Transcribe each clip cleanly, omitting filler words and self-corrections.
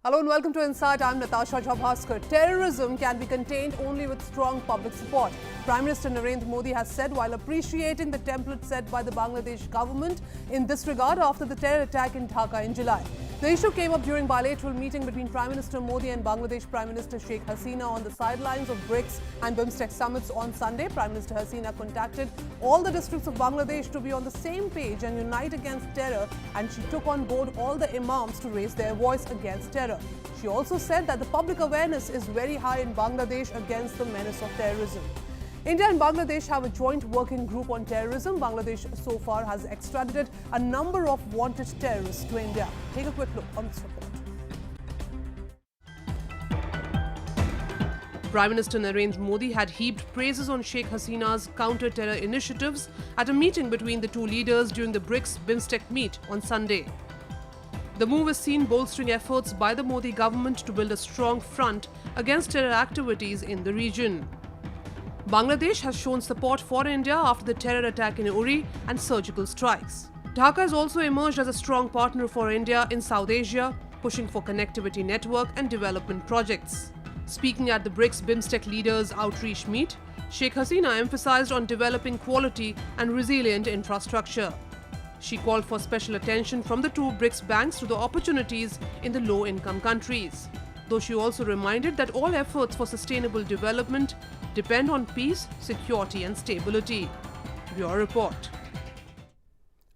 Hello and welcome to Insight. I'm Natasha Jhabhaskar. Terrorism can be contained only with strong public support. Prime Minister Narendra Modi has said while appreciating the template set by the Bangladesh government in this regard after the terror attack in Dhaka in July. The issue came up during bilateral meeting between Prime Minister Modi and Bangladesh Prime Minister Sheikh Hasina on the sidelines of BRICS and BIMSTEC summits on Sunday. Prime Minister Hasina contacted all the districts of Bangladesh to be on the same page and unite against terror, and she took on board all the imams to raise their voice against terror. She also said that the public awareness is very high in Bangladesh against the menace of terrorism. India and Bangladesh have a joint working group on terrorism. Bangladesh so far has extradited a number of wanted terrorists to India. Take a quick look on this report. Prime Minister Narendra Modi had heaped praises on Sheikh Hasina's counter-terror initiatives at a meeting between the two leaders during the BRICS BIMSTEC meet on Sunday. The move is seen bolstering efforts by the Modi government to build a strong front against terror activities in the region. Bangladesh has shown support for India after the terror attack in Uri and surgical strikes. Dhaka has also emerged as a strong partner for India in South Asia, pushing for connectivity network and development projects. Speaking at the BRICS BIMSTEC leaders' outreach meet, Sheikh Hasina emphasized on developing quality and resilient infrastructure. She called for special attention from the two BRICS banks to the opportunities in the low-income countries, though she also reminded that all efforts for sustainable development depend on peace, security and stability. Your report.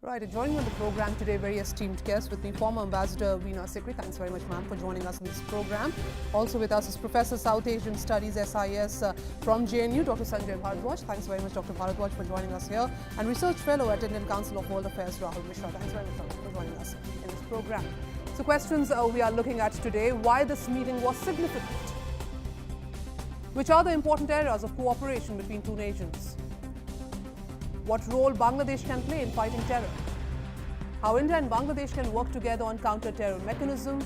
Right, joining on the program today, very esteemed guest with me, former Ambassador Veena Sikri. Thanks very much, ma'am, for joining us in this program. Also with us is Professor South Asian Studies SIS from JNU, Dr. Sanjay Bharadwaj. Thanks very much, Dr. Bharadwaj, for joining us here. And Research Fellow at Indian Council of World Affairs, Rahul Mishra. Thanks very much, Doctor, for joining us in this program. So questions we are looking at today: why this meeting was significant? Which are the important areas of cooperation between two nations? What role Bangladesh can play in fighting terror? How India and Bangladesh can work together on counter-terror mechanism?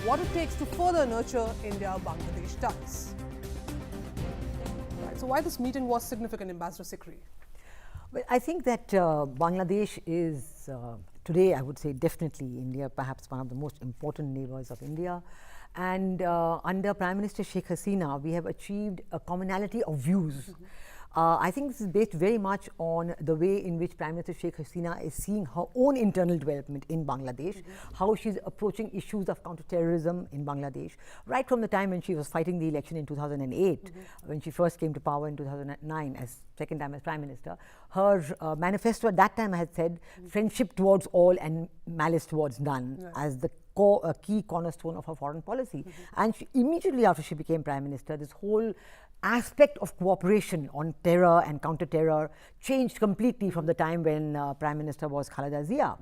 What it takes to further nurture India-Bangladesh ties? Right, so why this meeting was significant, Ambassador Sikri? Well, I think that Bangladesh is today, I would say definitely India, perhaps one of the most important neighbors of India. And under Prime Minister Sheikh Hasina, we have achieved a commonality of views. I think this is based very much on the way in which Prime Minister Sheikh Hasina is seeing her own internal development in Bangladesh, how she's approaching issues of counterterrorism in Bangladesh, right from the time when she was fighting the election in 2008, when she first came to power in 2009 as second time as Prime Minister. Her manifesto at that time had said friendship towards all and malice towards none as the key cornerstone of her foreign policy. And she, immediately after she became Prime Minister, this whole aspect of cooperation on terror and counter-terror changed completely from the time when Prime Minister was Khaleda Zia.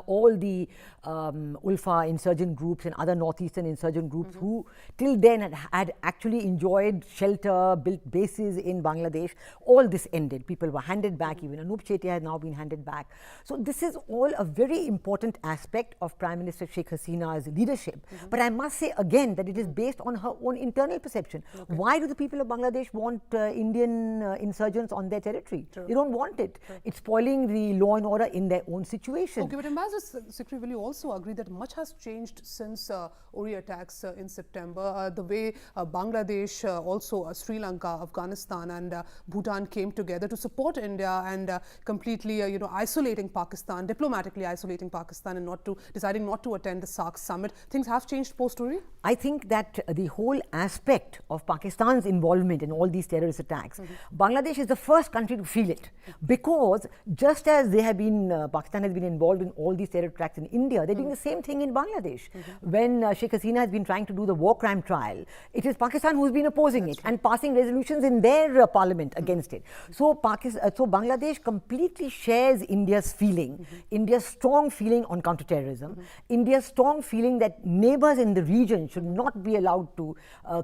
All the Ulfa insurgent groups and other northeastern insurgent groups who till then had actually enjoyed shelter, built bases in Bangladesh, all this ended. People were handed back, even Anup Chetia has now been handed back. So this is all a very important aspect of Prime Minister Sheikh Hasina's leadership. But I must say again that it is based on her own internal perception. Why do the people of Bangladesh want Indian insurgents on their territory? They don't want it. It's spoiling the law and order in their own situation. Okay, but Ambassador Sikri, will you also agree that much has changed since Uri attacks in September? The way Bangladesh, also Sri Lanka, Afghanistan and Bhutan came together to support India and completely isolating Pakistan, diplomatically isolating Pakistan and deciding not to attend the SAARC summit. Things have changed post-Uri? I think that the whole aspect of Pakistan's involvement in all these terrorist attacks, Bangladesh is the first country to feel it, because just as they have been, Pakistan has been involved in all these terror attacks in India, they're doing the same thing in Bangladesh. When Sheikh Hasina has been trying to do the war crime trial, it is Pakistan who's been opposing it and passing resolutions in their parliament against it. So Bangladesh completely shares India's feeling, India's strong feeling on counterterrorism, India's strong feeling that neighbors in the region should not be allowed to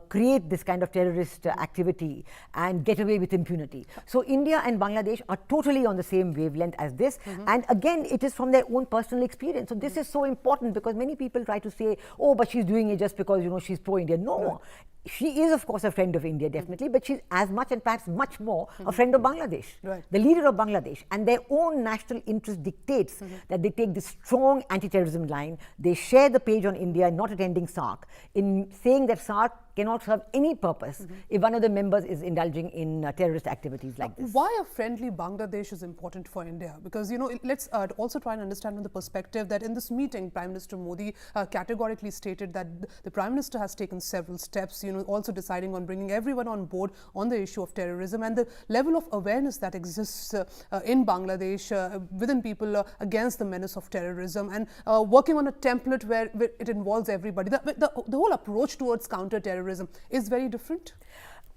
create this kind of terrorist activity and get away with impunity. So India and Bangladesh are totally on the same wavelength as this. And again, it is from their own personal experience. So this is so important because many people try to say, oh, but she's doing it just because, she's pro-India. No. she is, of course, a friend of India, definitely, but she's as much and perhaps much more a friend of Bangladesh, the leader of Bangladesh. And their own national interest dictates that they take this strong anti-terrorism line. They share the page on India not attending SARC, in saying that SARC cannot serve any purpose if one of the members is indulging in terrorist activities like this. Why a friendly Bangladesh is important for India? Because, you know, let's also try and understand from the perspective that in this meeting, Prime Minister Modi categorically stated that the Prime Minister has taken several steps, you know, also deciding on bringing everyone on board on the issue of terrorism, and the level of awareness that exists in Bangladesh within people against the menace of terrorism, and working on a template where it involves everybody. The whole approach towards counter-terrorism is very different.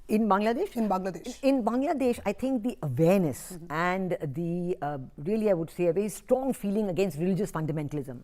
In Bangladesh? In Bangladesh. In Bangladesh, I think the awareness and the really, I would say, a very strong feeling against religious fundamentalism,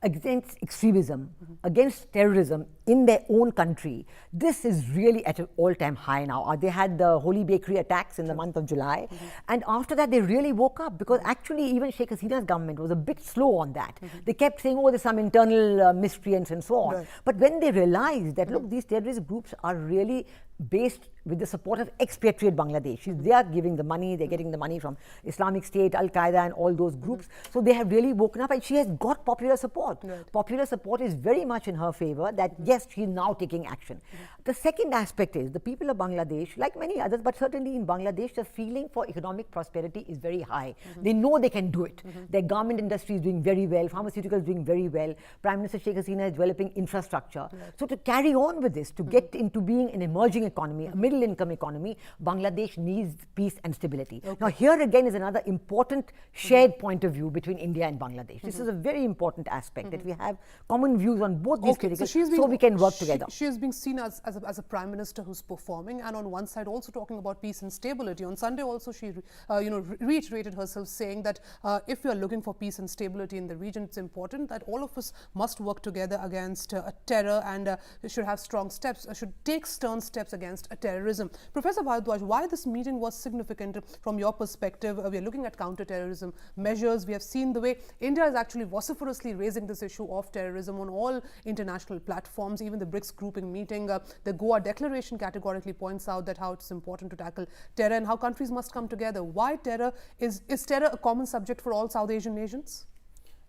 against extremism, against terrorism in their own country, this is really at an all-time high now. They had the Holy Bakery attacks in the month of July, and after that they really woke up, because actually even Sheikh Hasina's government was a bit slow on that. They kept saying, oh, there's some internal miscreants and so on. But when they realized that, look, these terrorist groups are really based with the support of expatriate Bangladesh. They are giving the money, they're getting the money from Islamic State, Al-Qaeda and all those groups. So they have really woken up, and she has got popular support. Popular support is very much in her favor, that yes, she is now taking action. The second aspect is the people of Bangladesh, like many others, but certainly in Bangladesh, the feeling for economic prosperity is very high. They know they can do it. Their garment industry is doing very well, pharmaceuticals doing very well. Prime Minister Sheikh Hasina is developing infrastructure. So to carry on with this, to get into being an emerging economy, a middle income economy, Bangladesh needs peace and stability. Now here again is another important shared point of view between India and Bangladesh. This is a very important aspect, that we have common views on both these critical, so we can work together. She is being seen as a prime minister who's performing, and on one side also talking about peace and stability. On Sunday also she reiterated herself, saying that if we are looking for peace and stability in the region, it's important that all of us must work together against terror, and should have strong steps, should take stern steps against terrorism. Professor Bharadwaj, why this meeting was significant from your perspective? We are looking at counter-terrorism measures. We have seen the way India is actually vociferously raising this issue of terrorism on all international platforms. Even the BRICS grouping meeting, the Goa Declaration categorically points out that how it's important to tackle terror and how countries must come together. Why terror? Is terror a common subject for all South Asian nations?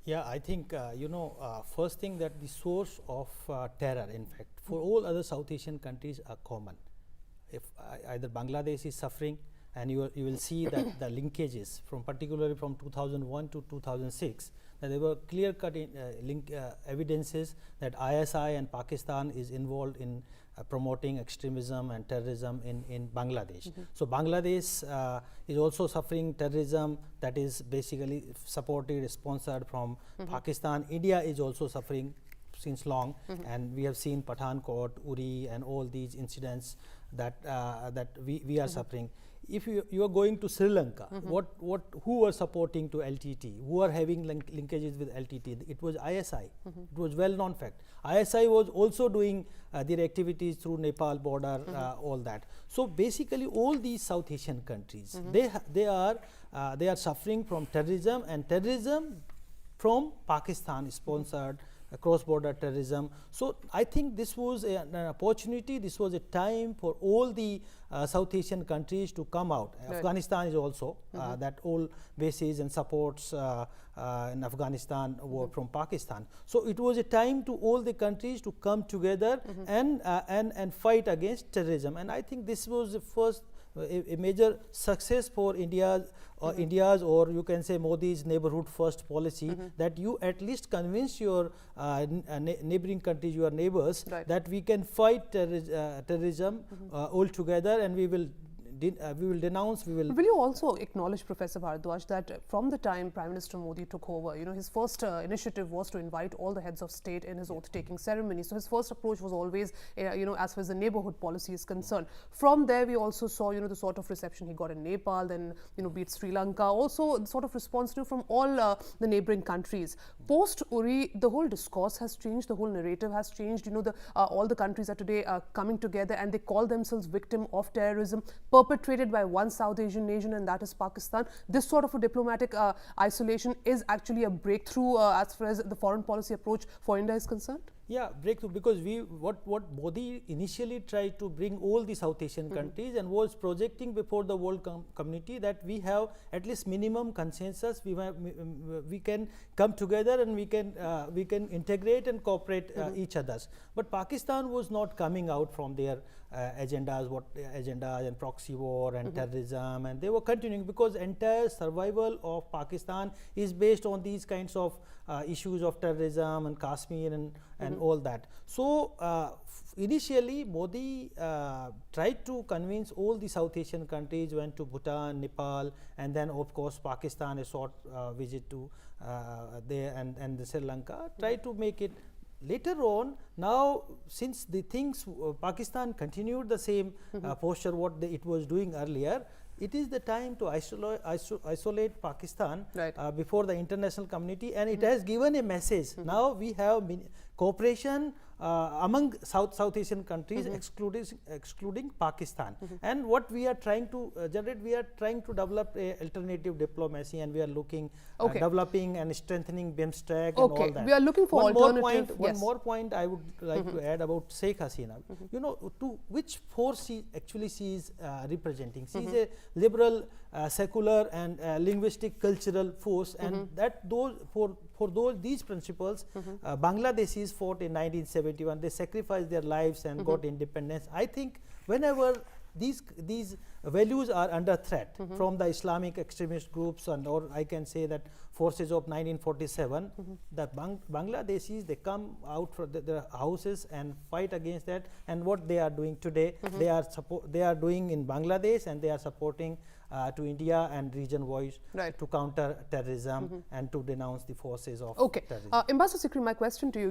Yeah, I think, first thing, that the source of terror, in fact, for all other South Asian countries are common. If either Bangladesh is suffering, and you will see that the linkages from particularly from 2001 to 2006, that there were clear-cut evidences that ISI and Pakistan is involved in promoting extremism and terrorism in Bangladesh. So Bangladesh is also suffering terrorism that is basically supported, sponsored from Pakistan. India is also suffering since long, and we have seen Pathankot, Uri, and all these incidents that we are suffering. If you are going to Sri Lanka, who were supporting to LTT, who are having linkages with LTT? It was ISI. It was well-known fact. ISI was also doing their activities through Nepal border, all that. So basically, all these South Asian countries, they are suffering from terrorism, and terrorism from Pakistan sponsored cross-border terrorism. So I think this was an opportunity, this was a time for all the South Asian countries to come out. Afghanistan is also, that all bases and supports in Afghanistan were from Pakistan. So it was a time to all the countries to come together and fight against terrorism. And I think this was the first a major success for India's or you can say Modi's neighborhood first policy, that you at least convince your neighboring countries, your neighbors, that we can fight terrorism all together, and we will denounce, Will you also acknowledge, Professor Bharadwaj, that from the time Prime Minister Modi took over, his first initiative was to invite all the heads of state in his oath-taking ceremony. So his first approach was always, as far as the neighborhood policy is concerned. From there, we also saw, the sort of reception he got in Nepal, then, be it Sri Lanka, also the sort of response from all the neighboring countries. Post Uri, the whole discourse has changed, the whole narrative has changed. All the countries are today coming together, and they call themselves victim of terrorism, perpetrated by one South Asian nation, and that is Pakistan. This sort of a diplomatic isolation is actually a breakthrough as far as the foreign policy approach for India is concerned? Yeah, breakthrough, because what Modi initially tried to bring all the South Asian countries and was projecting before the world community that we have at least minimum consensus. We can come together and we can integrate and cooperate each others. But Pakistan was not coming out from their agendas and proxy war and terrorism, and they were continuing, because entire survival of Pakistan is based on these kinds of issues of terrorism and Kashmir and all that. So initially Modi tried to convince all the South Asian countries, went to Bhutan, Nepal, and then of course Pakistan, a short visit to there, and the Sri Lanka, tried to make it. Later on, now since the things Pakistan continued the same posture what it was doing earlier, it is the time to isolate Pakistan before the international community, and it has given a message. Now we have cooperation among South Asian countries, excluding Pakistan. And what we are trying to generate, we are trying to develop a alternative diplomacy, and we are looking developing and strengthening BIMSTEC and all that. We are looking for alternative. One more point I would like to add about Sheikh Hasina. You know, to which force she actually is representing. She is a liberal, secular, and linguistic, cultural force, and that these principles, Bangladeshis fought in 1971. They sacrificed their lives and got independence. I think whenever these values are under threat from the Islamic extremist groups, and or I can say that forces of 1947, the Bangladeshis, they come out from their houses and fight against that. And what they are doing today, they are doing in Bangladesh, and they are supporting to India and region voice to counter terrorism and to denounce the forces of terrorism. Ambassador Sikri, my question to you,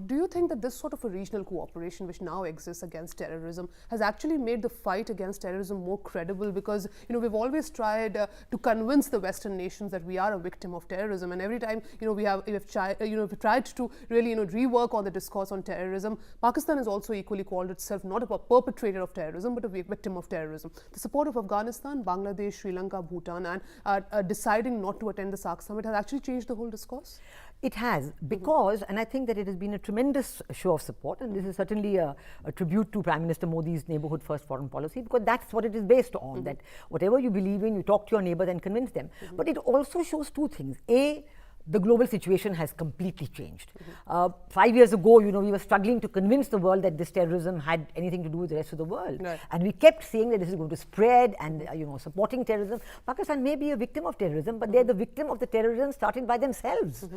do you think that this sort of a regional cooperation which now exists against terrorism has actually made the fight against terrorism more credible? Because we've always tried to convince the Western nations that we are a victim of terrorism, and every time we've tried to really rework on the discourse on terrorism, Pakistan has also equally called itself not a perpetrator of terrorism but a victim of terrorism. The support of Afghanistan, Bangladesh, Sri Lanka, Bhutan, and deciding not to attend the SAARC summit has actually changed the whole discourse? It has, because, and I think that it has been a tremendous show of support, and this is certainly a tribute to Prime Minister Modi's neighborhood first foreign policy, because that's what it is based on, that whatever you believe in, you talk to your neighbors and convince them. But it also shows two things. A, the global situation has completely changed. 5 years ago, we were struggling to convince the world that this terrorism had anything to do with the rest of the world. And we kept saying that this is going to spread, and supporting terrorism. Pakistan may be a victim of terrorism, but they're the victim of the terrorism started by themselves.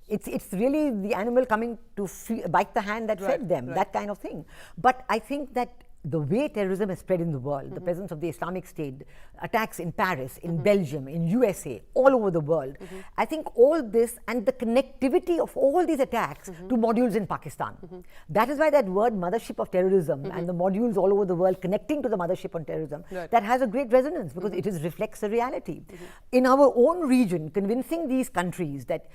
It's really the animal coming to bite the hand that fed them, that kind of thing. But I think that the way terrorism has spread in the world, the presence of the Islamic State, attacks in Paris, in Belgium, in USA, all over the world, I think all this and the connectivity of all these attacks to modules in Pakistan. That is why that word mothership of terrorism and the modules all over the world connecting to the mothership on terrorism, that has a great resonance, because it reflects the reality. In our own region, convincing these countries that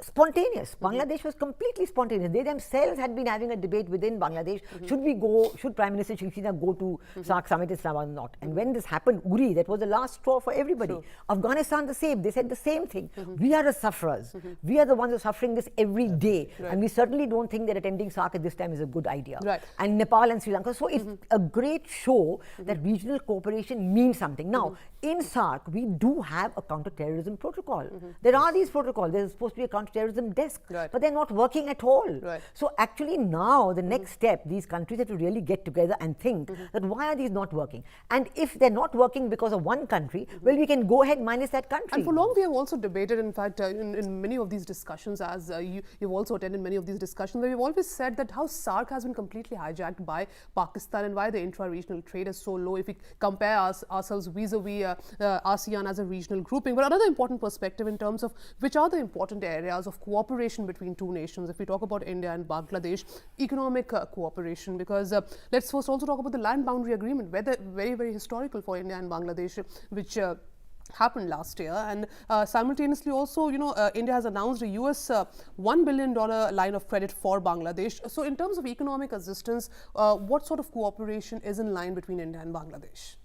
spontaneous, Bangladesh was completely spontaneous. They themselves had been having a debate within Bangladesh, should Prime Minister Sheikh Hasina go to SAARC summit Islamabad or not? And when this happened, Uri, that was the last straw for everybody. Afghanistan the same, they said the same thing. We are the sufferers. We are the ones who are suffering this every day. And we certainly don't think that attending SAARC at this time is a good idea. And Nepal and Sri Lanka. So it's a great show that regional cooperation means something. Now, in SAARC, we do have a counter-terrorism protocol. There are these protocols. There's supposed to be a counter-terrorism desk, but they're not working at all. So actually now, the next step, these countries have to really get together and think that why are these not working? And if they're not working because of one country, well, we can go ahead minus that country. And for long we have also debated, in fact, in many of these discussions, as you've also attended many of these discussions, where we've always said that how SAARC has been completely hijacked by Pakistan, and why the intra-regional trade is so low if we compare ourselves vis-a-vis ASEAN as a regional grouping. But another important perspective in terms of which are the important areas of cooperation between two nations, if we talk about India and Bangladesh, economic cooperation, because let's first also talk about the land boundary agreement, whether very, very historical for India and Bangladesh, which happened last year. And simultaneously also, India has announced a US $1 billion line of credit for Bangladesh. So in terms of economic assistance, what sort of cooperation is in line between India and Bangladesh?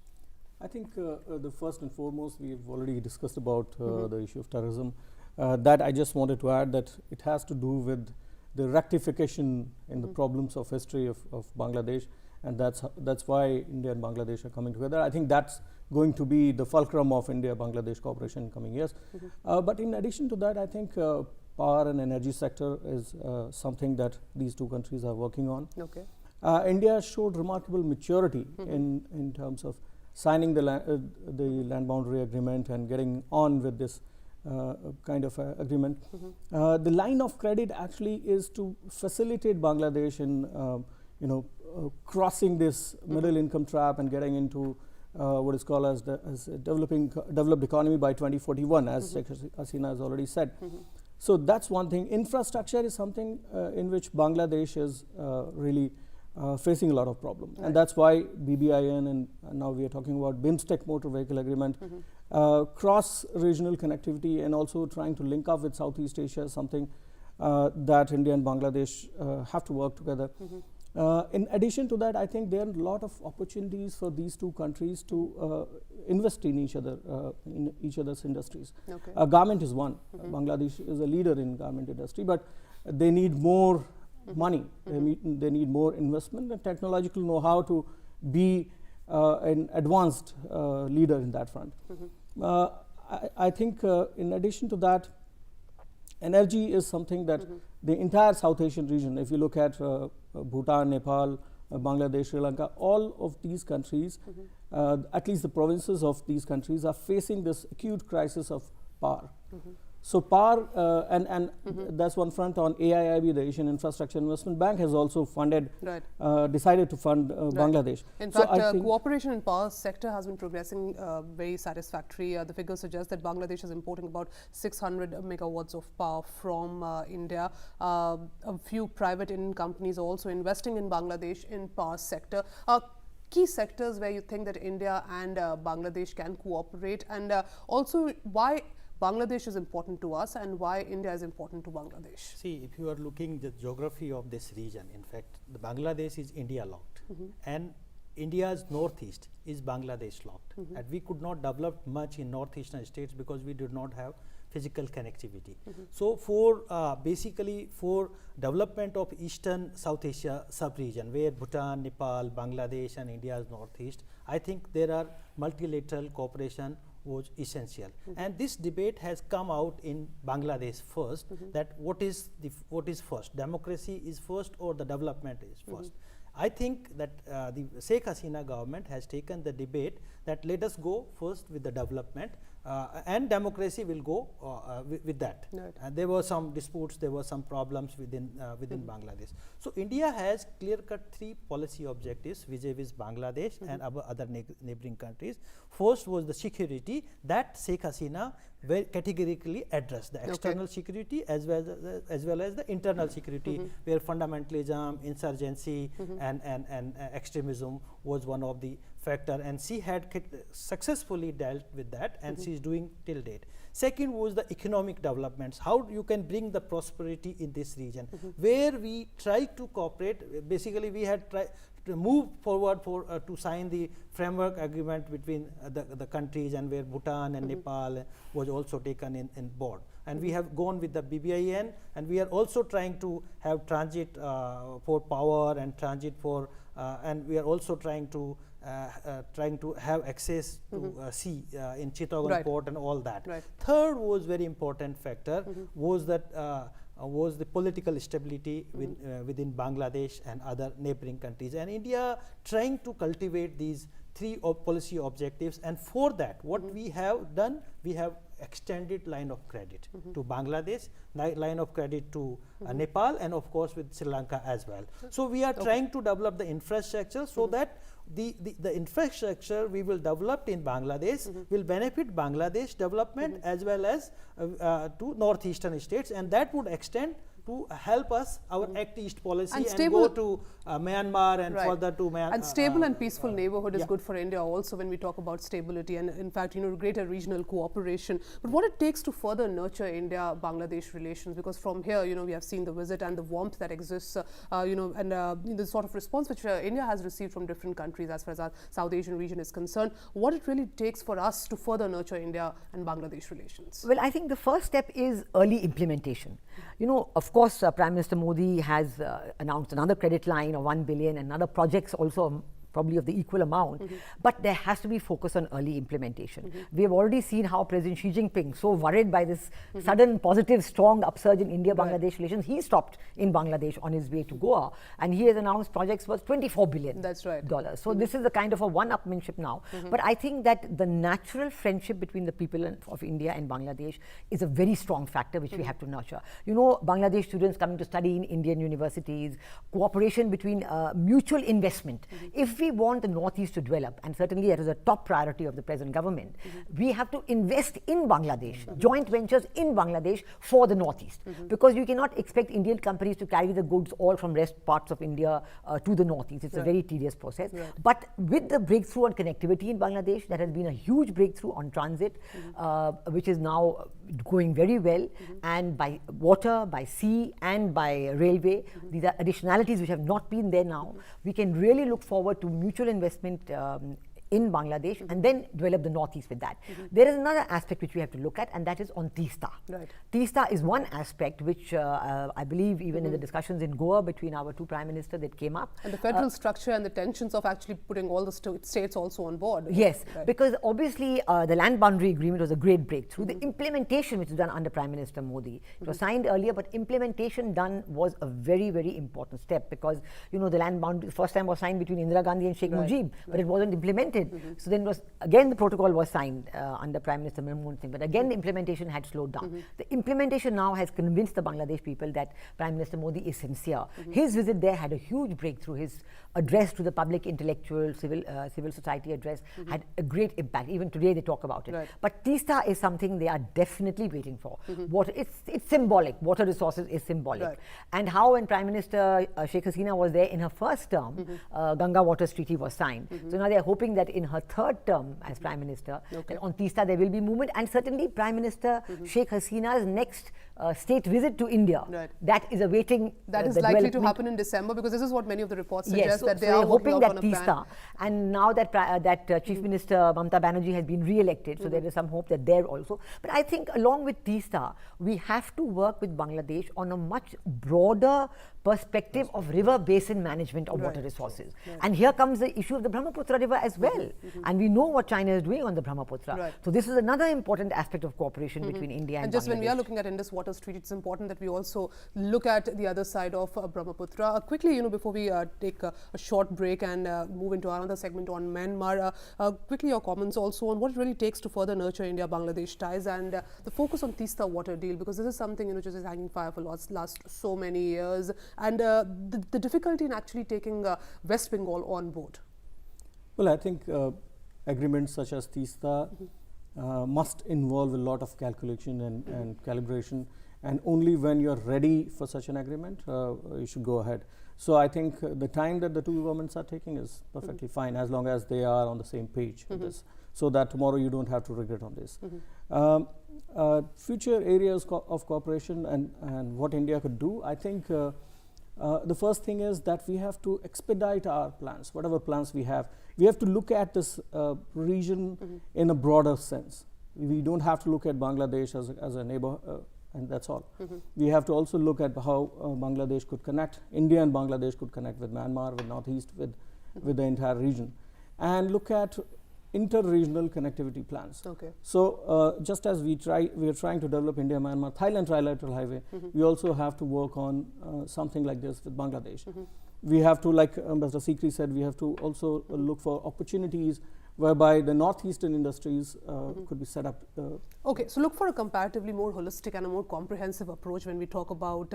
I think the first and foremost, we've already discussed about the issue of terrorism. That I just wanted to add that it has to do with the rectification in the problems of history of Bangladesh, and that's why India and Bangladesh are coming together. I think that's going to be the fulcrum of India-Bangladesh cooperation in coming years. But in addition to that, I think power and energy sector is something that these two countries are working on. Okay. India showed remarkable maturity in terms of signing the land boundary agreement and getting on with this kind of agreement. The line of credit actually is to facilitate Bangladesh in crossing this middle income trap and getting into what is called as a developed economy by 2041, as Sheikh Hasina has already said. So that's one thing. Infrastructure is something in which Bangladesh is really facing a lot of problems, and that's why BBIN and now we are talking about BIMSTEC motor vehicle agreement, cross-regional connectivity, and also trying to link up with Southeast Asia, something that India and Bangladesh have to work together. In addition to that, I think there are a lot of opportunities for these two countries to invest in each other's industries. Okay. Garment is one. Bangladesh is a leader in garment industry, but they need more money. They need more investment and technological know-how to be an advanced leader in that front. I think in addition to that, energy is something that the entire South Asian region, if you look at Bhutan, Nepal, Bangladesh, Sri Lanka, all of these countries, at least the provinces of these countries, are facing this acute crisis of power. So power, and that's one front. On AIIB, the Asian Infrastructure Investment Bank, has also funded, decided to fund Bangladesh. In fact, cooperation in power sector has been progressing very satisfactory. The figures suggest that Bangladesh is importing about 600 megawatts of power from India. A few private Indian companies are also investing in Bangladesh in power sector. Key sectors where you think that India and Bangladesh can cooperate, and also why Bangladesh is important to us and why India is important to Bangladesh. See, if you are looking the geography of this region, in fact, the Bangladesh is India locked, and India's northeast is Bangladesh locked, and we could not develop much in northeastern states because we did not have physical connectivity. So for basically for development of eastern South Asia sub-region, where Bhutan, Nepal, Bangladesh and India's northeast, I think there are multilateral cooperation was essential. And this debate has come out in Bangladesh first, that what is first, democracy is first or the development is first. I think that the Sheikh Hasina government has taken the debate that let us go first with the development, and democracy will go with that. Right. And there were some disputes, there were some problems within Bangladesh. So India has clear-cut 3 policy objectives vis-a-vis Bangladesh and other neighboring countries. First was the security that Sheikh Hasina very categorically addressed, the external security as well as the internal security, where fundamentalism, insurgency and extremism was one of the factor, and she had successfully dealt with that, and she is doing till date. Second was the economic developments, how you can bring the prosperity in this region, where we try to cooperate. Basically we had tried to move forward to sign the framework agreement between the countries, and where Bhutan and Nepal was also taken in board. And we have gone with the BBIN, and we are also trying to have transit for power and transit for, and we are also trying to have access to sea in Chittagong port and all that. Third was very important factor was that was the political stability within Bangladesh and other neighboring countries, and India trying to cultivate these 3 policy objectives. And for that, what we have done, we have extended line of credit to Bangladesh, line of credit to Nepal, and of course with Sri Lanka as well. So we are trying to develop the infrastructure so that the infrastructure we will develop in Bangladesh will benefit Bangladesh development as well as to northeastern states, and that would extend to help us our Act East policy and go to Myanmar and further to Myanmar. And stable and peaceful neighborhood is good for India also when we talk about stability and in fact greater regional cooperation. But what it takes to further nurture India-Bangladesh relations, because from here we have seen the visit and the warmth that exists and the sort of response which India has received from different countries as far as our South Asian region is concerned, what it really takes for us to further nurture India and Bangladesh relations. Well, I think the first step is early implementation. Of course, Prime Minister Modi has announced another credit line of 1 billion and other projects also probably of the equal amount, but there has to be focus on early implementation. We have already seen how President Xi Jinping, so worried by this sudden positive, strong upsurge in India-Bangladesh relations, he stopped in Bangladesh on his way to Goa, and he has announced projects worth $24 billion. That's right. So this is a kind of a one-upmanship now. But I think that the natural friendship between the people of India and Bangladesh is a very strong factor which we have to nurture. You know, Bangladesh students coming to study in Indian universities, cooperation between mutual investment. If we want the Northeast to develop, and certainly that is a top priority of the present government, we have to invest in Bangladesh, joint ventures in Bangladesh for the Northeast. Because you cannot expect Indian companies to carry the goods all from rest parts of India to the Northeast. It's a very tedious process. But with the breakthrough on connectivity in Bangladesh, there has been a huge breakthrough on transit, which is now going very well, and by water, by sea, and by railway. These are additionalities which have not been there now. We can really look forward to mutual investment in Bangladesh and then develop the Northeast with that. There is another aspect which we have to look at, and that is on Teesta. Teesta is one aspect which I believe even in the discussions in Goa between our two prime ministers that came up. And the federal structure and the tensions of actually putting all the states also on board. Yes, because obviously the land boundary agreement was a great breakthrough. The implementation which was done under Prime Minister Modi, it was signed earlier, but implementation done was a very, very important step, because you know the land boundary first time was signed between Indira Gandhi and Sheikh Mujib, but it wasn't implemented. So then again the protocol was signed under Prime Minister Manmohan Singh, but again the implementation had slowed down. The implementation now has convinced the Bangladesh people that Prime Minister Modi is sincere. His visit there had a huge breakthrough. His address to the public, intellectual, civil society address had a great impact. Even today they talk about it. But Teesta is something they are definitely waiting for. Water, it's symbolic. Water resources is symbolic. And how when Prime Minister Sheikh Hasina was there in her first term, Ganga Waters Treaty was signed. So now they are hoping that in her third term as Prime Minister, on Teesta there will be movement, and certainly Prime Minister Sheikh Hasina's next state visit to India, that is awaiting. That is likely to happen in December, because this is what many of the reports suggest, that they are hoping that Teesta, and now that Chief Minister Mamata Banerjee has been re-elected, so there is some hope that there also. But I think along with Teesta, we have to work with Bangladesh on a much broader perspective of river basin management of water resources. And here comes the issue of the Brahmaputra River as well. And we know what China is doing on the Brahmaputra. So this is another important aspect of cooperation between India and Bangladesh. And just when we are looking at Indus Waters Treaty, it's important that we also look at the other side of Brahmaputra. Quickly, before we take a short break and move into another segment on Myanmar, quickly your comments also on what it really takes to further nurture India-Bangladesh ties, and the focus on Teesta water deal, because this is something which is hanging fire for last so many years, and the difficulty in actually taking West Bengal on board. Well, I think agreements such as Teesta must involve a lot of calculation and calibration, and only when you're ready for such an agreement, you should go ahead. So I think the time that the two governments are taking is perfectly fine, as long as they are on the same page with this, so that tomorrow you don't have to regret on this. Future areas of cooperation and what India could do, I think the first thing is that we have to expedite our plans, whatever plans we have. We have to look at this region in a broader sense. We don't have to look at Bangladesh as a neighbor, and that's all. We have to also look at how Bangladesh could connect, India and Bangladesh could connect with Myanmar, with Northeast, with the entire region, and look at inter-regional connectivity plans. So just as we are trying to develop India-Myanmar Thailand trilateral highway, we also have to work on something like this with Bangladesh. We have to, like Mr. Sikri said, we have to also look for opportunities whereby the northeastern industries could be set up. Okay, so look for a comparatively more holistic and a more comprehensive approach when we talk about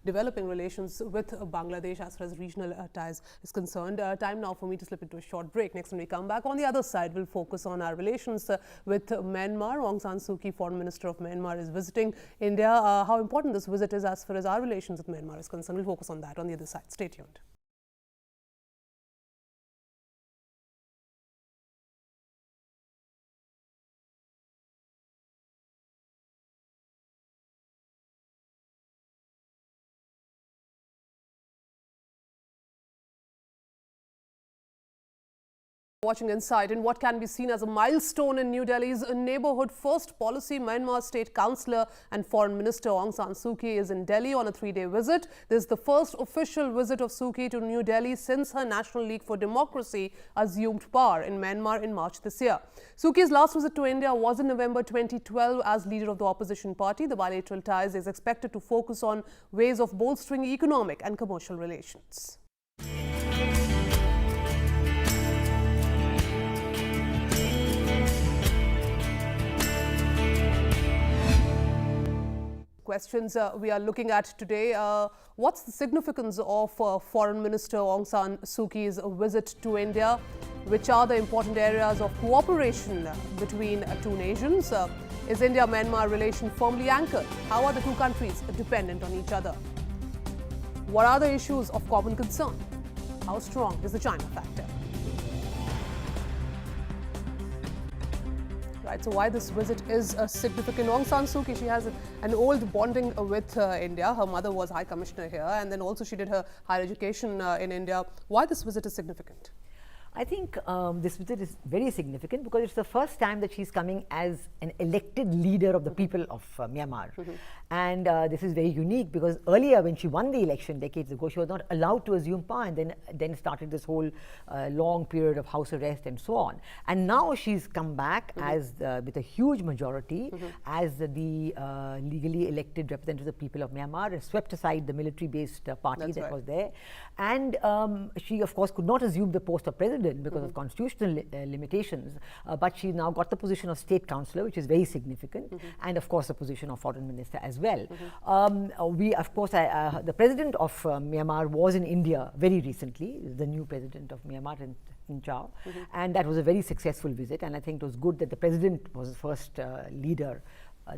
developing relations with Bangladesh as far as regional ties is concerned. Time now for me to slip into a short break. Next, when we come back on the other side, we'll focus on our relations with Myanmar. Aung San Suu Kyi, Foreign Minister of Myanmar, is visiting India. How important this visit is as far as our relations with Myanmar is concerned. We'll focus on that on the other side. Stay tuned. Watching Insight in what can be seen as a milestone in New Delhi's neighborhood first policy, Myanmar State Councillor and Foreign Minister Aung San Suu Kyi is in Delhi on a 3-day visit. This is the first official visit of Suu Kyi to New Delhi since her National League for Democracy assumed power in Myanmar in March this year. Suu Kyi's last visit to India was in November 2012 as leader of the opposition party. The bilateral ties is expected to focus on ways of bolstering economic and commercial relations. Questions we are looking at today. What's the significance of Foreign Minister Aung San Suu Kyi's visit to India? Which are the important areas of cooperation between two nations? Is India-Myanmar relation firmly anchored? How are the two countries dependent on each other? What are the issues of common concern? How strong is the China factor? Right, so why this visit is significant. Aung San Suu Kyi, she has an old bonding with India. Her mother was High Commissioner here, and then also she did her higher education in India. Why this visit is significant? I think this visit is very significant because it's the first time that she's coming as an elected leader of the people of Myanmar. And this is very unique because earlier when she won the election decades ago, she was not allowed to assume power, and then started this whole long period of house arrest and so on. And now she's come back as with a huge majority as the legally elected representative of the people of Myanmar, and swept aside the military-based party that was there. And she, of course, could not assume the post of president because of constitutional limitations, but she now got the position of state councillor, which is very significant, and of course the position of foreign minister as well. The president of Myanmar was in India very recently, the new president of Myanmar, in Chao, and that was a very successful visit, and I think it was good that the president was the first leader.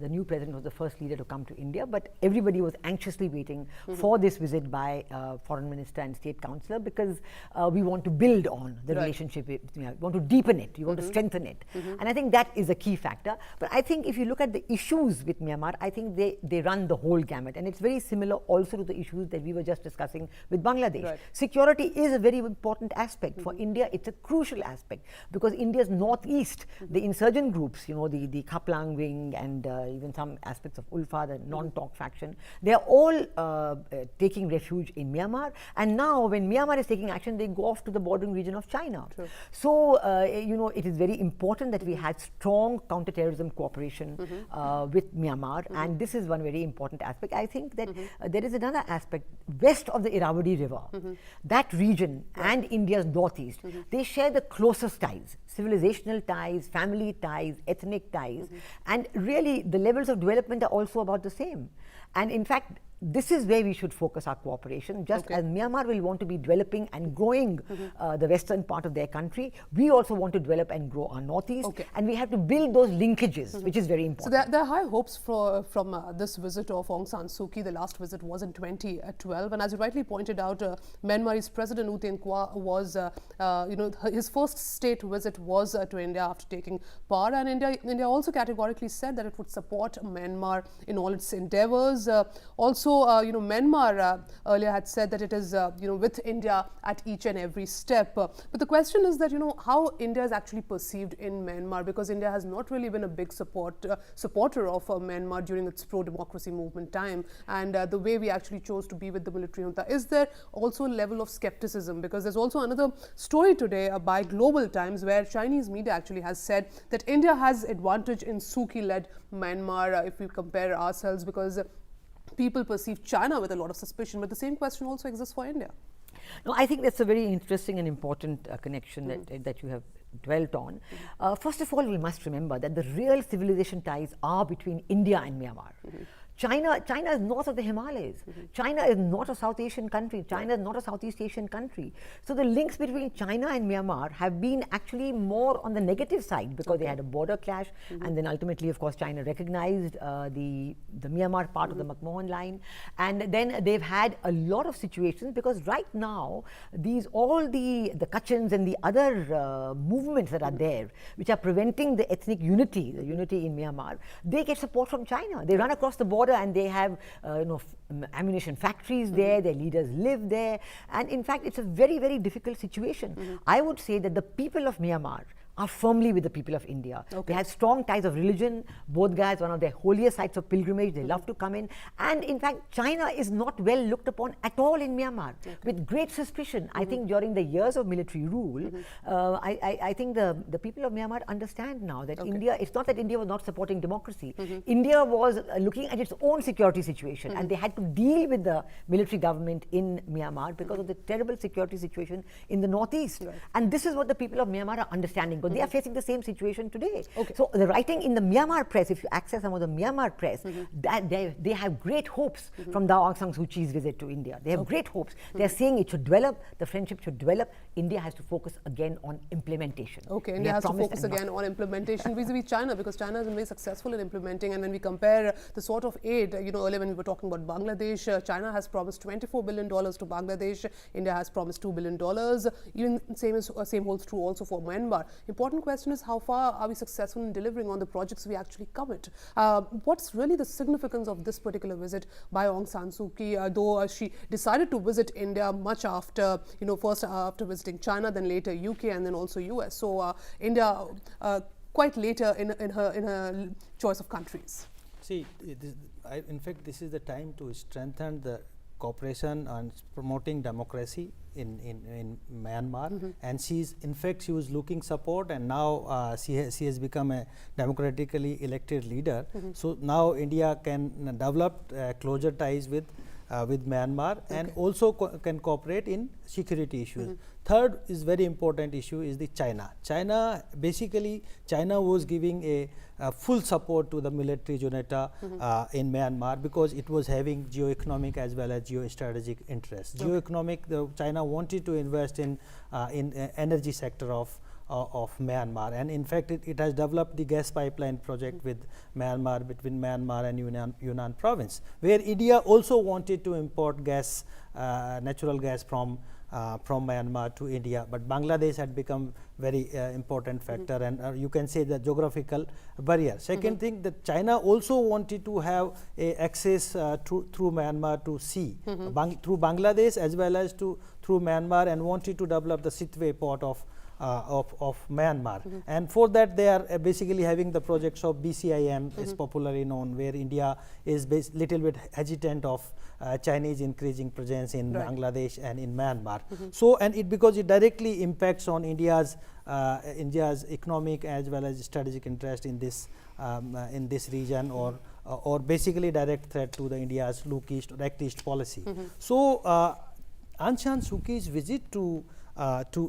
The new president was the first leader to come to India, but everybody was anxiously waiting for this visit by foreign minister and state councillor, because we want to build on the relationship, we want to deepen it, we want to strengthen it. And I think that is a key factor. But I think if you look at the issues with Myanmar, I think they run the whole gamut, and it's very similar also to the issues that we were just discussing with Bangladesh. Security is a very important aspect. For India, it's a crucial aspect, because India's northeast, the insurgent groups, the Khaplang wing and even some aspects of Ulfa, the non-Tok faction, they are all taking refuge in Myanmar. And now when Myanmar is taking action, they go off to the bordering region of China. So, it is very important that we had strong counter-terrorism cooperation with Myanmar. And this is one very important aspect. I think that there is another aspect west of the Irrawaddy River. That region and India's northeast, they share the closest ties, civilizational ties, family ties, ethnic ties, and really the levels of development are also about the same. And in fact, this is where we should focus our cooperation. Just as Myanmar will want to be developing and growing the western part of their country, we also want to develop and grow our northeast, and we have to build those linkages, which is very important. So there are high hopes from this visit of Aung San Suu Kyi. The last visit was in 2012, and as you rightly pointed out, Myanmar's President U Thien Kyaw was, his first state visit was to India after taking power, and India also categorically said that it would support Myanmar in all its endeavors. Also, Myanmar earlier had said that it is, with India at each and every step. But the question is that, how India is actually perceived in Myanmar, because India has not really been a big supporter of Myanmar during its pro-democracy movement time, and the way we actually chose to be with the military junta. Is there also a level of skepticism? Because there's also another story today by Global Times where Chinese media actually has said that India has advantage in Suu Kyi-led Myanmar if we compare ourselves, because people perceive China with a lot of suspicion, but the same question also exists for India. No, I think that's a very interesting and important connection that you have dwelt on. First of all, we must remember that the real civilization ties are between India and Myanmar. China is north of the Himalayas. China is not a South Asian country. China is not a Southeast Asian country. So the links between China and Myanmar have been actually more on the negative side, because they had a border clash, and then ultimately, of course, China recognized the Myanmar part of the McMahon line, and then they've had a lot of situations, because right now all the Kachins and the other movements that are there, which are preventing the ethnic unity, the unity in Myanmar, they get support from China. They run across the border border, and they have ammunition factories there, their leaders live there, and in fact it's a very, very difficult situation. I would say that the people of Myanmar are firmly with the people of India. They have strong ties of religion. Bodh Gaya is one of their holiest sites of pilgrimage. They love to come in. And in fact, China is not well looked upon at all in Myanmar, with great suspicion. I think during the years of military rule, I think the people of Myanmar understand now that India, it's not that India was not supporting democracy. India was looking at its own security situation, and they had to deal with the military government in Myanmar because of the terrible security situation in the northeast. And this is what the people of Myanmar are understanding. They are facing the same situation today. So the writing in the Myanmar press, if you access some of the Myanmar press, that they have great hopes from Daw Aung San Suu Kyi's visit to India. They have great hopes. They are saying it should develop, the friendship should develop. India has to focus again on implementation. India has to focus again on implementation vis-a-vis China, because China has been very successful in implementing. And when we compare the sort of aid, earlier when we were talking about Bangladesh, China has promised $24 billion to Bangladesh. India has promised $2 billion. Even same holds true also for Myanmar. Important question is, how far are we successful in delivering on the projects we actually commit? What's really the significance of this particular visit by Aung San Suu Kyi, though she decided to visit India much after, first after visiting China, then later UK, and then also US. So India quite later in her choice of countries. See, in fact, this is the time to strengthen the cooperation and promoting democracy in Myanmar, and in fact she was looking support, and now she has become a democratically elected leader. So now India can develop closer ties with Myanmar, and also can cooperate in security issues. Third is very important issue is the China. China was giving a full support to the military junta in Myanmar, because it was having geo-economic as well as geostrategic interests. Geo-economic, China wanted to invest in energy sector of Myanmar, and in fact it has developed the gas pipeline project with Myanmar, between Myanmar and Yunnan province, where India also wanted to import gas, natural gas from Myanmar to India, but Bangladesh had become very important factor, and you can say the geographical barrier. Second thing, that China also wanted to have access through Myanmar to sea, through Bangladesh as well as through Myanmar, and wanted to develop the Sittwe port of Myanmar, and for that they are basically having the projects of BCIM, is popularly known, where India is little bit hesitant of Chinese increasing presence in Bangladesh and in Myanmar. So, and because it directly impacts on India's economic as well as strategic interest in this region, or basically direct threat to the India's look east or act east policy. So Aung San Suu Kyi's visit to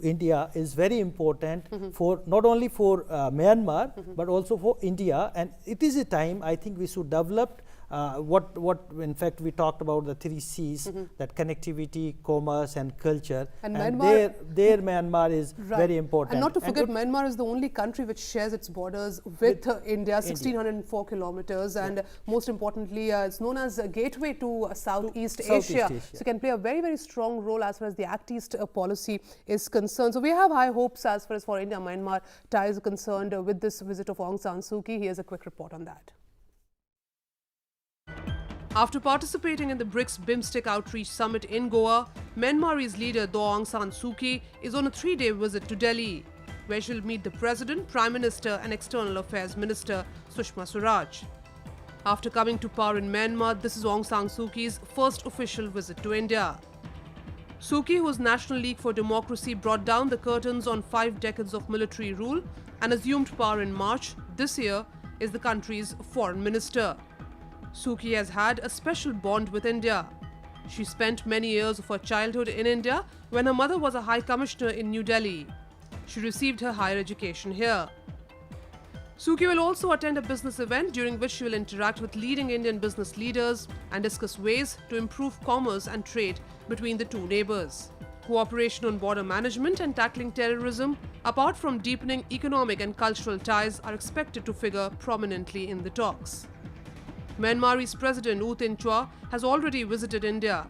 India is very important for not only for Myanmar but also for India, and it is a time I think we should develop what in fact we talked about the 3 C's, that connectivity, commerce and culture, and Myanmar, there Myanmar is very important. And not to forget, Myanmar is the only country which shares its borders with India, 1604 kilometers, and most importantly it's known as a gateway to Southeast Asia. So can play a very, very strong role as far as the Act East policy is concerned. So we have high hopes as far as for India-Myanmar ties are concerned with this visit of Aung San Suu Kyi. Here's a quick report on that. After participating in the BRICS BIMSTEC Outreach Summit in Goa, Myanmar's leader Daw Aung San Suu Kyi is on a 3-day visit to Delhi, where she'll meet the President, Prime Minister and External Affairs Minister Sushma Swaraj. After coming to power in Myanmar, this is Aung San Suu Kyi's first official visit to India. Suu Kyi, whose National League for Democracy brought down the curtains on 5 decades of military rule and assumed power in March this year, is the country's foreign minister. Suu Kyi has had a special bond with India. She spent many years of her childhood in India when her mother was a High Commissioner in New Delhi. She received her higher education here. Suu Kyi will also attend a business event during which she will interact with leading Indian business leaders and discuss ways to improve commerce and trade between the two neighbours. Cooperation on border management and tackling terrorism, apart from deepening economic and cultural ties, are expected to figure prominently in the talks. Myanmar's President U Tin Chua has already visited India.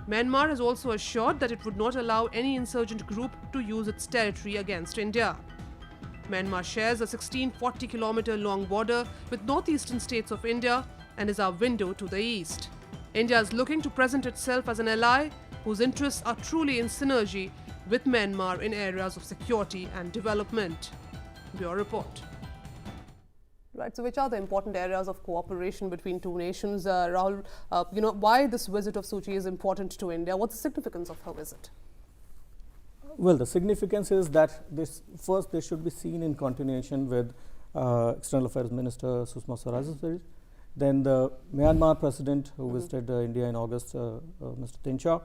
Myanmar has also assured that it would not allow any insurgent group to use its territory against India. Myanmar shares a 1640-kilometer long border with northeastern states of India, and is our window to the east. India is looking to present itself as an ally whose interests are truly in synergy with Myanmar in areas of security and development. Bureau Report. Right, so which are the important areas of cooperation between two nations? Rahul, why this visit of Suu Kyi is important to India? What's the significance of her visit? Well, the significance is that this should be seen in continuation with External Affairs Minister Sushma Swaraj's visit. Then the Myanmar President who visited India in August, Mr. Thein Sein.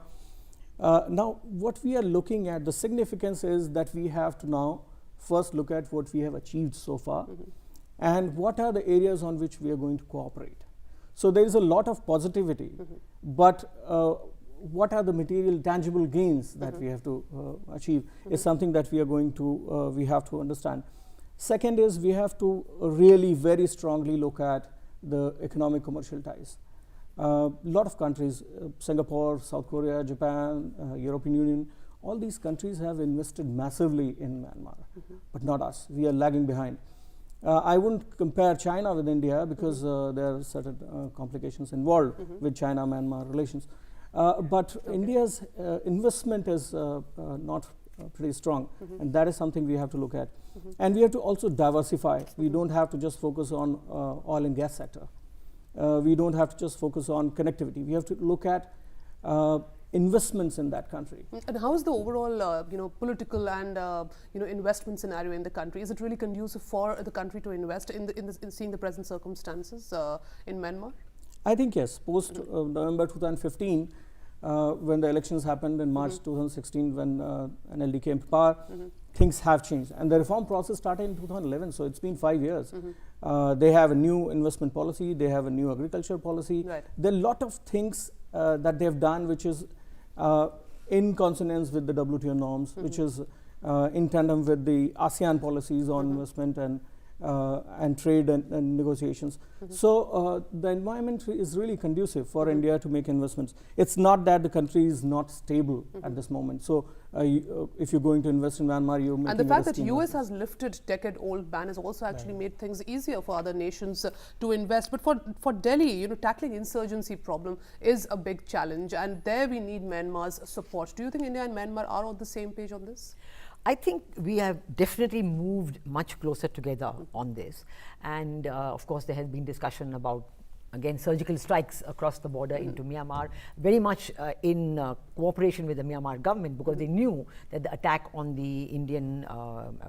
Now, what we are looking at, the significance is that we have to now first look at what we have achieved so far and what are the areas on which we are going to cooperate. So there is a lot of positivity, but what are the material tangible gains that we have to achieve is something that we are going to, we have to understand. Second is we have to really very strongly look at the economic commercial ties. A lot of countries, Singapore, South Korea, Japan, European Union, all these countries have invested massively in Myanmar, but not us. We are lagging behind. I wouldn't compare China with India because there are certain complications involved with China-Myanmar relations. But India's investment is not pretty strong, and that is something we have to look at. And we have to also diversify. We don't have to just focus on oil and gas sector. We don't have to just focus on connectivity. We have to look at investments in that country. And how is the overall, political and investment scenario in the country? Is it really conducive for the country to invest in seeing the present circumstances in Myanmar? I think yes. Post November 2015, when the elections happened in March 2016, when NLD came to power, things have changed, and the reform process started in 2011. So it's been 5 years. They have a new investment policy. They have a new agriculture policy. Right. There are a lot of things that they have done, which is in consonance with the WTO norms, which is in tandem with the ASEAN policies on investment and trade and negotiations. So the environment is really conducive for India to make investments. It's not that the country is not stable at this moment. So if you're going to invest in Myanmar, you're making and the fact that investment. US has lifted decade-old ban has also actually made things easier for other nations to invest. But for Delhi, tackling insurgency problem is a big challenge, and there we need Myanmar's support. Do you think India and Myanmar are on the same page on this? I think we have definitely moved much closer together on this, and of course there has been discussion about, again, surgical strikes across the border into Myanmar, very much in cooperation with the Myanmar government, because they knew that the attack on the Indian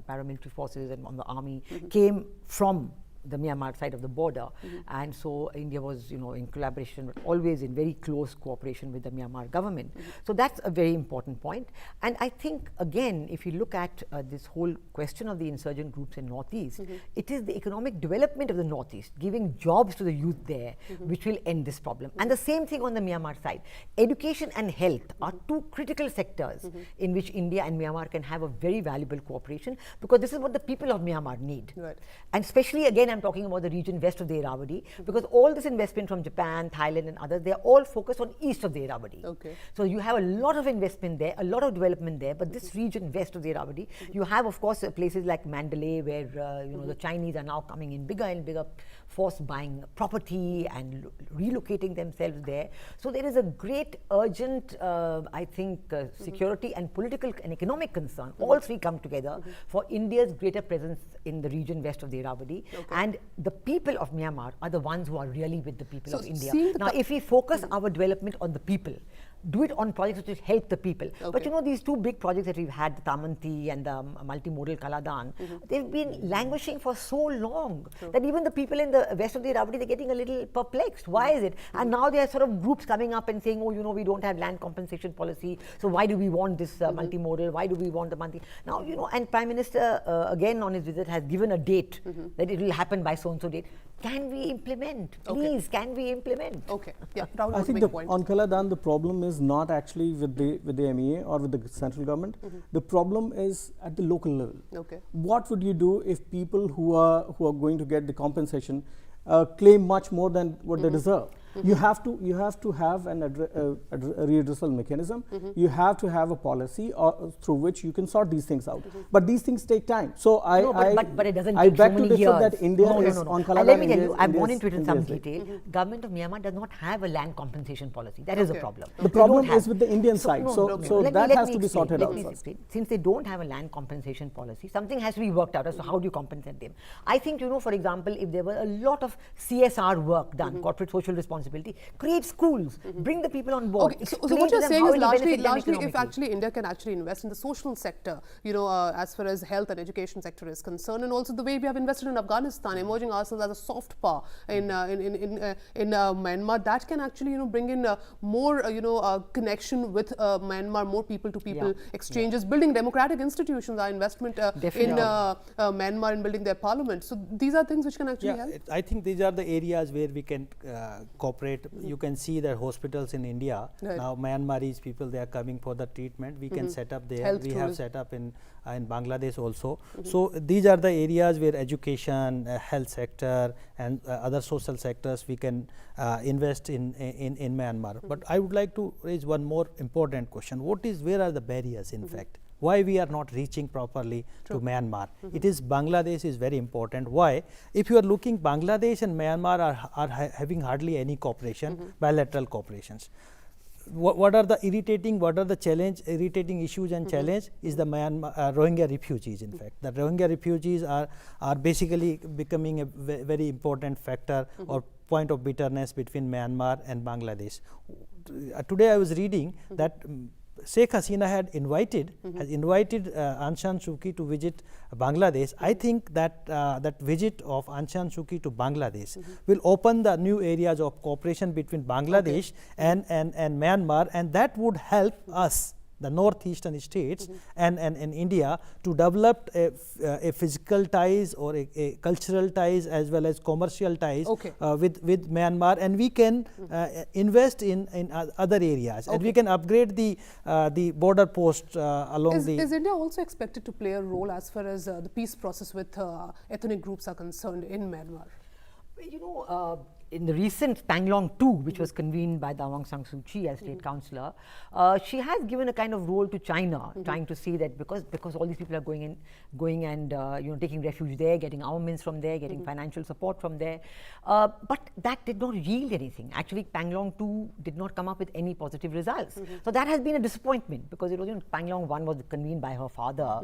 paramilitary forces and on the army came from the Myanmar side of the border, and so India was, in collaboration, but always in very close cooperation with the Myanmar government. So that's a very important point. And I think, again, if you look at this whole question of the insurgent groups in Northeast, it is the economic development of the Northeast, giving jobs to the youth there, which will end this problem. And the same thing on the Myanmar side. Education and health are two critical sectors in which India and Myanmar can have a very valuable cooperation, because this is what the people of Myanmar need. Right. And especially, again, I'm talking about the region west of the Irrawaddy, because all this investment from Japan, Thailand and others, they're all focused on east of the Irrawaddy. Okay. So you have a lot of investment there, a lot of development there, but this region west of the Irrawaddy, you have, of course, places like Mandalay, where the Chinese are now coming in bigger and bigger force, buying property and relocating themselves there. So there is a great urgent, I think, security and political and economic concern. All three come together for India's greater presence in the region west of the Irrawaddy. And the people of Myanmar are the ones who are really with the people of India. Now, if we focus our development on the people, do it on projects which will help the people. But these two big projects that we've had, the Tamanti and the multimodal Kaladan, they've been languishing for so long that even the people in the west of the Irrawaddy, they're getting a little perplexed. Why is it? And now there are sort of groups coming up and saying, oh, we don't have land compensation policy, so why do we want this multimodal? Why do we want the Tamanti? Now, and Prime Minister, again on his visit, has given a date that it will happen by so-and-so date. Can we implement? Please, can we implement? Okay. Yeah, Rahul, I think on Kaladan, the problem is not actually with the MEA or with the central government. The problem is at the local level. Okay. What would you do if people who are going to get the compensation claim much more than what they deserve? You have to have an redressal mechanism. You have to have a policy through which you can sort these things out. But these things take time. So but it doesn't I take so beg to many differ years. that India is on Kalada. Let me tell you, I've gone into it in some India's late. detail. Government of Myanmar does not have a land compensation policy. That is a problem. The problem is with the Indian side. So that has to be sorted out first. Since they don't have a land compensation policy, something has to be worked out as to how do you compensate them. I think, for example, if there were a lot of CSR work done, corporate social responsibility, create schools, bring the people on board. Okay, so what you're saying is largely if actually India can actually invest in the social sector, as far as health and education sector is concerned, and also the way we have invested in Afghanistan, emerging ourselves as a soft power in Myanmar, that can actually bring in more connection with Myanmar, more people-to-people exchanges, building democratic institutions, our investment in Myanmar in building their parliament. So these are things which can actually help. I think these are the areas where we can cooperate. You can see that hospitals in India, now Myanmarese people, they are coming for the treatment. We can set up there. We have set up in Bangladesh also. So these are the areas where education, health sector and other social sectors we can invest in Myanmar. But I would like to raise one more important question. Where are the barriers in fact? Why we are not reaching properly to Myanmar? It is Bangladesh is very important. Why? If you are looking, Bangladesh and Myanmar are having hardly any cooperation, bilateral cooperations. What are the irritating issues and challenge is the Myanmar Rohingya refugees. In fact, the Rohingya refugees are basically becoming a very important factor or point of bitterness between Myanmar and Bangladesh. Today I was reading that Sheikh Hasina has invited Aung San Suu Kyi to visit Bangladesh. I think that that visit of Aung San Suu Kyi to Bangladesh will open the new areas of cooperation between Bangladesh and Myanmar, and that would help us, the northeastern states and India, to develop a physical ties or a cultural ties as well as commercial ties with Myanmar, and we can invest in other areas, and we can upgrade the border post along Is India also expected to play a role as far as the peace process with ethnic groups are concerned in Myanmar? In the recent Panglong 2, which was convened by Aung San Suu Kyi as state councillor, she has given a kind of role to China, trying to see that because all these people are going and taking refuge there, getting armaments from there, getting financial support from there, but that did not yield anything. Actually, Panglong 2 did not come up with any positive results. So that has been a disappointment, because it was Panglong 1 was convened by her father,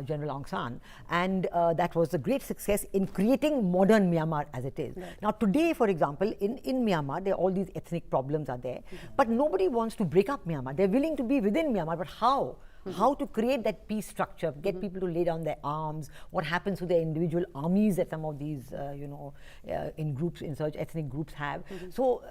General Aung San, and that was a great success in creating modern Myanmar as it is. Now today, for example, in Myanmar, all these ethnic problems are there, but nobody wants to break up Myanmar. They're willing to be within Myanmar, but how? How to create that peace structure, get people to lay down their arms, what happens to the individual armies that some of these, ethnic groups have. So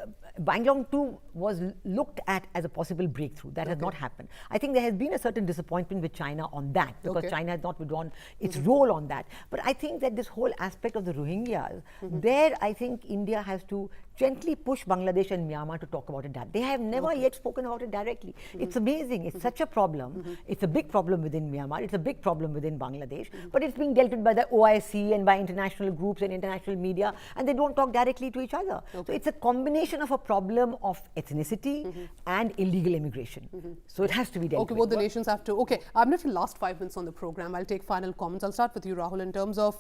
Panglong 2 was looked at as a possible breakthrough. That has not happened. I think there has been a certain disappointment with China on that, because China has not withdrawn its role on that. But I think that this whole aspect of the Rohingyas, there I think India has to gently push Bangladesh and Myanmar to talk about it. They have never yet spoken about it directly. It's amazing. It's such a problem. It's a big problem within Myanmar. It's a big problem within Bangladesh. But it's being dealt with by the OIC and by international groups and international media, and they don't talk directly to each other. So it's a combination of a problem of ethnicity and illegal immigration. So it has to be dealt with. Both the nations have to. I'm left the last 5 minutes on the program. I'll take final comments. I'll start with you, Rahul, in terms of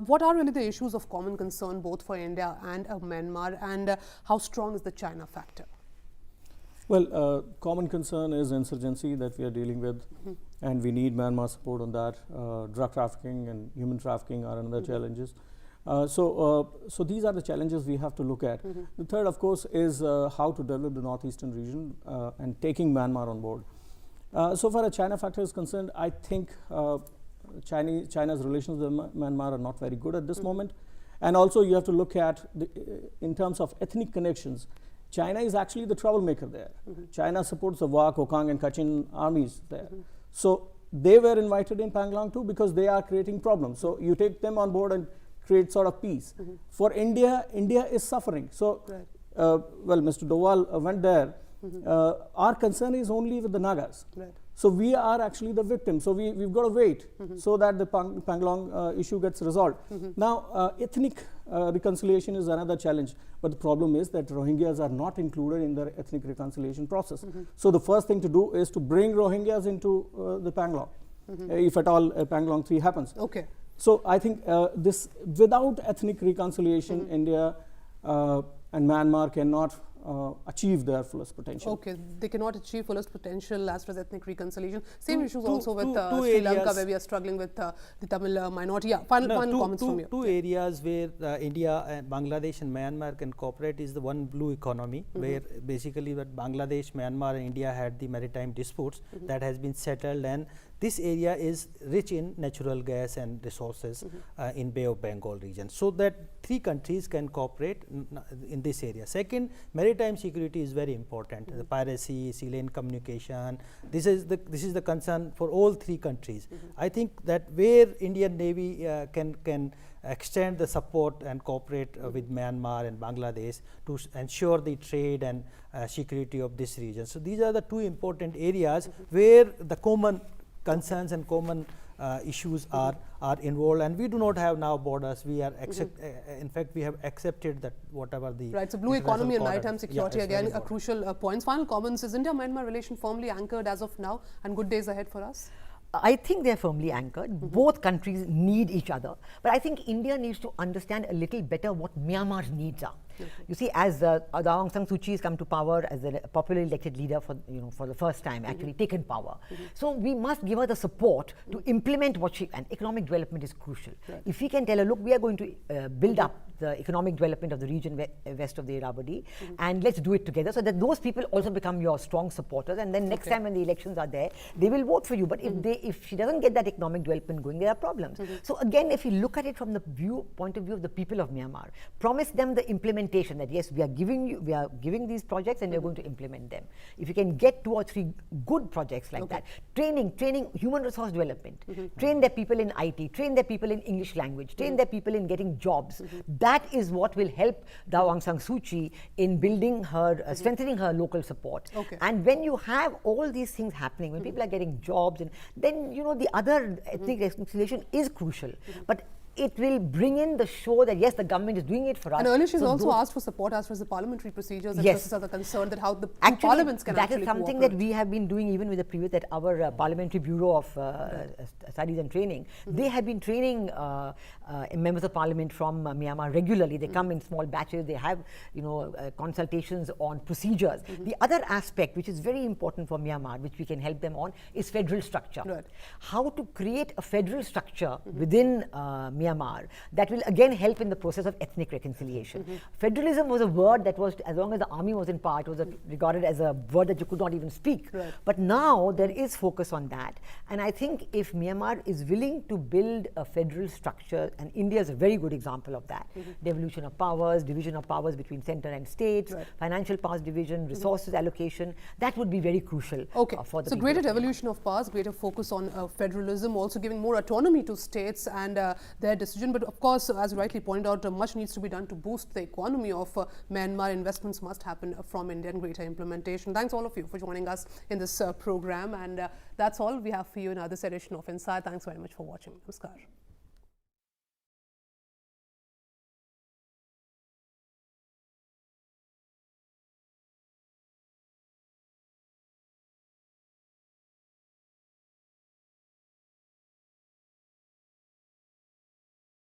what are really the issues of common concern both for India and Myanmar, and how strong is the China factor? Well, common concern is insurgency that we are dealing with, and we need Myanmar support on that. Drug trafficking and human trafficking are another challenges. So these are the challenges we have to look at. The third, of course, is how to develop the northeastern region and taking Myanmar on board. So far as China factor is concerned, I think China's relations with Myanmar are not very good at this moment. And also you have to look at, in terms of ethnic connections, China is actually the troublemaker there. China supports the Wa, Kokang and Kachin armies there. So they were invited in Panglong too, because they are creating problems. So you take them on board and create sort of peace. For India, India is suffering. So, well, Mr. Doval went there. Our concern is only with the Nagas. So we are actually the victim. So we've got to wait so that the Panglong issue gets resolved. Now, ethnic reconciliation is another challenge. But the problem is that Rohingyas are not included in the ethnic reconciliation process. So the first thing to do is to bring Rohingyas into the Panglong, if at all Panglong 3 happens. Okay. So I think this, without ethnic reconciliation, India and Myanmar cannot achieve their fullest potential. Okay, they cannot achieve fullest potential as far as ethnic reconciliation. Same issues two- also with two Sri Lanka, areas. where we are struggling with the Tamil minority. Yeah, final comments from you. Two areas where India and Bangladesh and Myanmar can cooperate is the one blue economy, where basically what Bangladesh, Myanmar and India had the maritime disputes that has been settled, and this area is rich in natural gas and resources in Bay of Bengal region, so that 3 countries can cooperate in this area. Second, maritime security is very important. The piracy, sea lane communication, this is the concern for all 3 countries. I think that where Indian Navy can extend the support and cooperate with Myanmar and Bangladesh to ensure the trade and security of this region. So these are the 2 important areas where the common concerns and common issues are involved, and we do not have now borders. We are in fact we have accepted that whatever the Right, so blue economy and maritime security, it's very again, a important. crucial points. Final comments, is India-Myanmar relation firmly anchored as of now, and good days ahead for us? I think they're firmly anchored. Both countries need each other. But I think India needs to understand a little better what Myanmar's needs are. You see, as Aung San Suu Kyi has come to power as a popularly elected leader for the first time, actually taken power. So we must give her the support to implement what she, and economic development is crucial. If we can tell her, look, we are going to build up the economic development of the region west of the Irrawaddy, and let's do it together, so that those people also become your strong supporters, and then next time when the elections are there, they will vote for you. But if she doesn't get that economic development going, there are problems. So again, if you look at it from the point of view of the people of Myanmar, promise them the implementation, that yes, we are giving these projects and we are going to implement them. If you can get 2 or 3 good projects like that, training, human resource development, train their people in IT, train their people in English language, train their people in getting jobs. That is what will help Aung San Suu Kyi in building her, strengthening her local support. And when you have all these things happening, when people are getting jobs, and then the other ethnic reconciliation is crucial. But it will bring in the show that yes, the government is doing it for us. And earlier she's So also those- asked for support as far as the parliamentary procedures and Yes. processes are concerned, that how the Actually, parliaments can that actually is something cooperate. that we have been doing even with the previous, that our Parliamentary Bureau of Studies and Training, they have been training members of parliament from Myanmar regularly. They come in small batches, they have consultations on procedures. The other aspect which is very important for Myanmar, which we can help them on, is federal structure. Right. How to create a federal structure within Myanmar that will again help in the process of ethnic reconciliation. Federalism was a word that was, as long as the army was in power, it was regarded as a word that you could not even speak. Right. But now there is focus on that, and I think if Myanmar is willing to build a federal structure, and India is a very good example of that, devolution of powers, division of powers between center and states, financial powers division, resources allocation, that would be very crucial for the so people greater of Myanmar. devolution of powers, greater focus on federalism, also giving more autonomy to states and their decision. But of course, as you rightly pointed out, much needs to be done to boost the economy of Myanmar. Investments must happen from India and greater implementation. Thanks all of you for joining us in this program, and that's all we have for you in this edition of Insight. Thanks very much for watching. Namaskar.